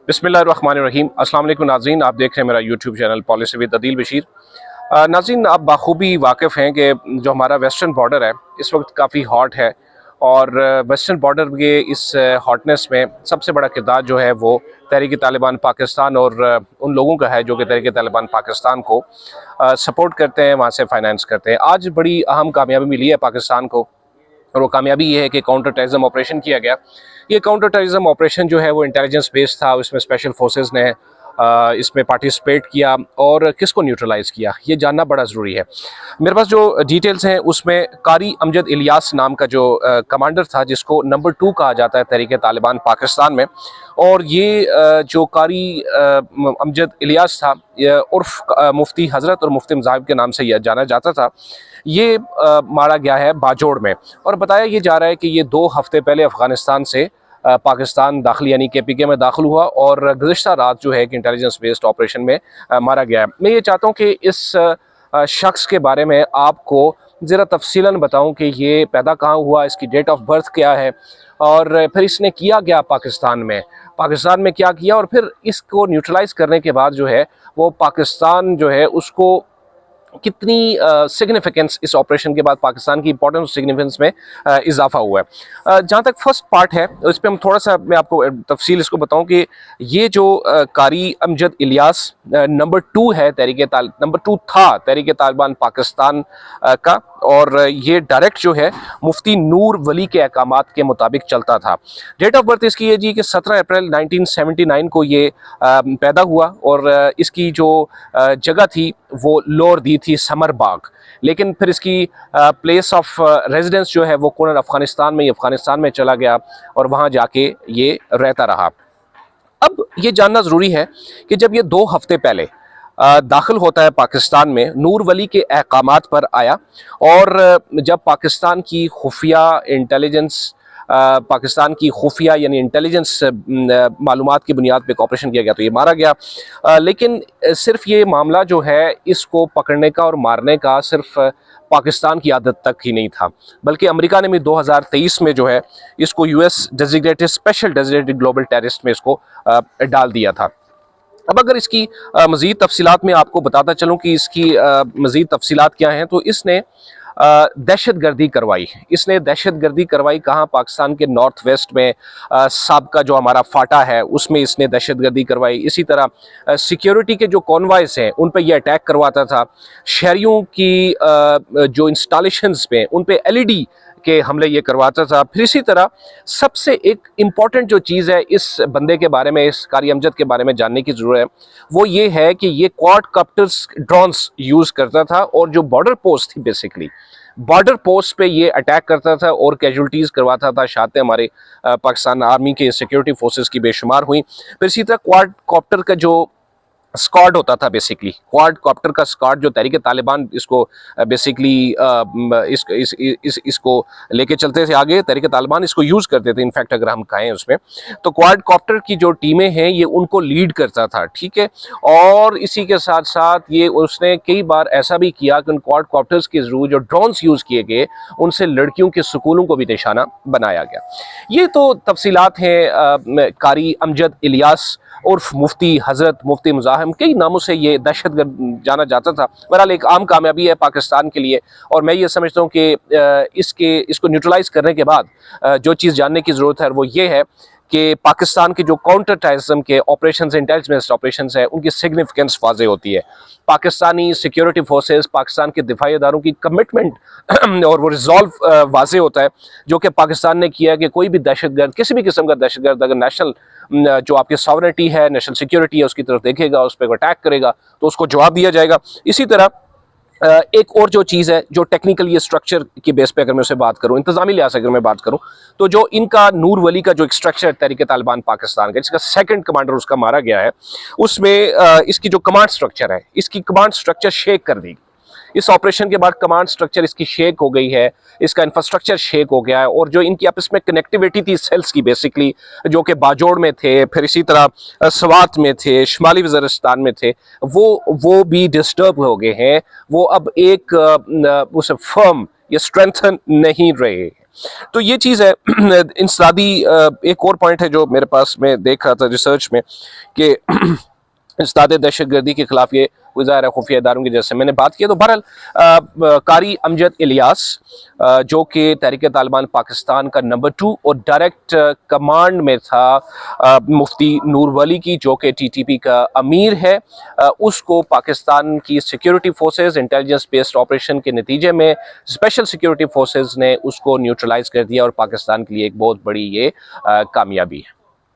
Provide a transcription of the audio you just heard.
बिस्मिल्लाहिर्रहमानिर्रहीम। अस्सलाम वालेकुम नाज़रीन, आप देख रहे हैं मेरा YouTube channel policy with Adeel Bashir. नाज़रीन, आप बाखूबी वाकिफ़ हैं कि जो हमारा वेस्टर्न बॉर्डर है इस वक्त काफ़ी हॉट है और वेस्टर्न बॉर्डर के इस हॉटनेस में सबसे बड़ा किरदार जो है वो तहरीक तालिबान पाकिस्तान और उन लोगों का है जो कि तहरीक तालिबान पाकिस्तान को सपोर्ट करते हैं, वहाँ से फाइनेंस करते हैं। आज बड़ी अहम कामयाबी मिली है पाकिस्तान को और वो कामयाबी ये है कि काउंटर टेररिज्म ऑपरेशन किया गया। ये काउंटर टेररिज्म ऑपरेशन जो है वो इंटेलिजेंस बेस्ड था, उसमें स्पेशल फोर्सेस ने इसमें पार्टिसिपेट किया और किसको न्यूट्रलाइज किया ये जानना बड़ा ज़रूरी है। मेरे पास जो डिटेल्स हैं उसमें कारी अमजद इलियास नाम का जो कमांडर था, जिसको नंबर 2 कहा जाता है तहरीक तालिबान पाकिस्तान में, और ये जो कारी अमजद इलियास था उर्फ मुफ्ती हज़रत और मुफ्ती मज़ाहिब के नाम से यह जाना जाता था। ये मारा गया है बाजोड़ में और बताया ये जा रहा है कि ये 2 हफ्ते पहले अफ़गानिस्तान से पाकिस्तान दाखिल यानी KPK में दाखिल हुआ और गुज़िश्ता रात जो है एक इंटेलिजेंस बेस्ड ऑपरेशन में मारा गया है। मैं ये चाहता हूँ कि इस शख्स के बारे में आपको ज़रा तफसीलन बताऊँ कि ये पैदा कहाँ हुआ, इसकी डेट ऑफ बर्थ क्या है और फिर इसने किया क्या पाकिस्तान में क्या किया, और फिर इसको न्यूट्रलाइज करने के बाद जो है वो पाकिस्तान जो है उसको कितनी सिग्निफिकेंस इस ऑपरेशन के बाद पाकिस्तान की इंपॉर्टेंस सिग्निफिकेंस में इजाफा हुआ है। जहाँ तक फर्स्ट पार्ट है इस पर हम थोड़ा सा मैं आपको तफसील इसको बताऊं कि ये जो कारी अमजद इलियास नंबर 2 है नंबर 2 था तहरीक तालिबान पाकिस्तान का, और ये डायरेक्ट जो है मुफ्ती नूर वली के अहकामात के मुताबिक चलता था। डेट ऑफ बर्थ इसकी है जी कि 17 अप्रैल 1979 को ये पैदा हुआ और इसकी जो जगह थी वो लोर दी थी समर बाग, लेकिन फिर इसकी प्लेस ऑफ रेजिडेंस जो है वो कोनर अफगानिस्तान में चला गया और वहाँ जाके ये रहता रहा। अब ये जानना ज़रूरी है कि जब ये 2 हफ्ते पहले दाखिल होता है पाकिस्तान में, नूर वली के अहकामात पर आया और जब पाकिस्तान की खुफिया यानी इंटेलिजेंस मालूमात की बुनियाद पे ऑपरेशन किया गया तो ये मारा गया। लेकिन सिर्फ ये मामला जो है इसको पकड़ने का और मारने का सिर्फ पाकिस्तान की आदत तक ही नहीं था, बल्कि अमेरिका ने भी 2023 में जो है इसको US special designated global terrorist में इसको डाल दिया था। अब अगर इसकी मज़ीद तफसीलात में आपको बताता चलूँ कि इसकी मज़ीद तफसीलात क्या हैं, तो इसने दहशतगर्दी करवाई कहाँ, पाकिस्तान के नॉर्थ वेस्ट में साबका जो हमारा फाटा है उसमें इसने दहशतगर्दी करवाई। इसी तरह सिक्योरिटी के जो कॉन्वॉयस हैं उन पे ये अटैक करवाता था, शहरियों की जो इंस्टॉलेशंस पे उन पे LED के हमले ये करवाता था। फिर इसी तरह सबसे एक इम्पॉर्टेंट जो चीज़ है इस बंदे के बारे में, इस कारी अमजद के बारे में जानने की ज़रूरत है, वो ये है कि ये क्वाडकॉप्टर्स ड्रोन्स यूज़ करता था और जो बॉर्डर पोस्ट थी बेसिकली बॉर्डर पोस्ट पे ये अटैक करता था और कैजुअल्टीज़ करवाता था। शहादतें हमारे पाकिस्तान आर्मी के सिक्योरिटी फोर्सेस की बेशुमार हुई। फिर इसी तरह क्वाडकॉप्टर का जो स्क्वाड होता था, बेसिकली क्वाड कॉप्टर का स्क्वाड जो तहरीक तालिबान इसको बेसिकली इसको लेके चलते थे आगे, तहरीक तालिबान इसको यूज़ करते थे इनफैक्ट अगर हम कहें उसमें, तो क्वाड कॉप्टर की जो टीमें हैं ये उनको लीड करता था, ठीक है। और इसी के साथ साथ ये उसने कई बार ऐसा भी किया कि उन क्वाड कॉप्टर्स के जरूर जो ड्रोन्स यूज़ किए गए उनसे लड़कियों के स्कूलों को भी निशाना बनाया गया। ये तो तफसीलात हैं कारी अमजद इलियास उर्फ मुफ्ती हज़रत, मुफ्ती मुज़ाहिम, कई नामों से ये दहशतगर्द जाना जाता था। बहरहाल एक आम कामयाबी है पाकिस्तान के लिए और मैं ये समझता हूँ कि इसको न्यूट्रलाइज करने के बाद जो चीज़ जानने की ज़रूरत है वो ये है कि पाकिस्तान के जो काउंटर टेररिज्म के ऑपरेशन, इंटेलिजेंस ऑपरेशन है उनकी सिग्निफिकेंस वाज़े होती है। पाकिस्तानी सिक्योरिटी फोर्सेस, पाकिस्तान के दिफाई इदारों की कमिटमेंट और वो रिजॉल्व वाज़े होता है जो कि पाकिस्तान ने किया कि कोई भी दहशतगर्द, किसी भी किस्म का दहशतगर्द अगर नेशनल जो आपकी सॉवरेनिटी है, नेशनल सिक्योरिटी है उसकी तरफ देखेगा, उस पर अटैक करेगा तो उसको जवाब दिया जाएगा। इसी तरह एक और जो चीज़ है जो टेक्निकल ये स्ट्रक्चर की बेस पे अगर मैं उससे बात करूं, इंतजामी लिहाज से अगर मैं बात करूं, तो जो इनका नूर वली का जो एक स्ट्रक्चर तहरीक तालिबान पाकिस्तान का जिसका सेकंड कमांडर उसका मारा गया है, उसमें इसकी जो कमांड स्ट्रक्चर है इसकी कमांड स्ट्रक्चर शेक कर दी। इस ऑपरेशन के बाद कमांड स्ट्रक्चर इसकी शेक हो गई है, इसका इंफ्रास्ट्रक्चर शेक हो गया है और जो इनकी आपस में कनेक्टिविटी थी सेल्स की बेसिकली जो कि बाजोड़ में थे, फिर इसी तरह स्वात में थे, शुमाली वज़ीरिस्तान में थे, वो भी डिस्टर्ब हो गए हैं। वो अब एक उस फर्म या स्ट्रेंथन नहीं रहे। तो ये चीज़ है। इंसदादी एक और पॉइंट है जो मेरे पास मैं देख रहा था रिसर्च में कि इंसदाद दहशतगर्दी के खिलाफ ये वज़ार खुफिया इदारों की जैसे मैंने बात की। तो बहरहाल कारी अमजद इलियास जो कि तहरीक तालिबान पाकिस्तान का नंबर 2 और डायरेक्ट कमांड में था मुफ्ती नूर वली की, जो कि TTP का अमीर है, उसको पाकिस्तान की security forces intelligence based operation के नतीजे में स्पेशल सिक्योरिटी फोर्सेस ने उसको न्यूट्रलाइज कर दिया और पाकिस्तान के लिए एक बहुत बड़ी ये कामयाबी है।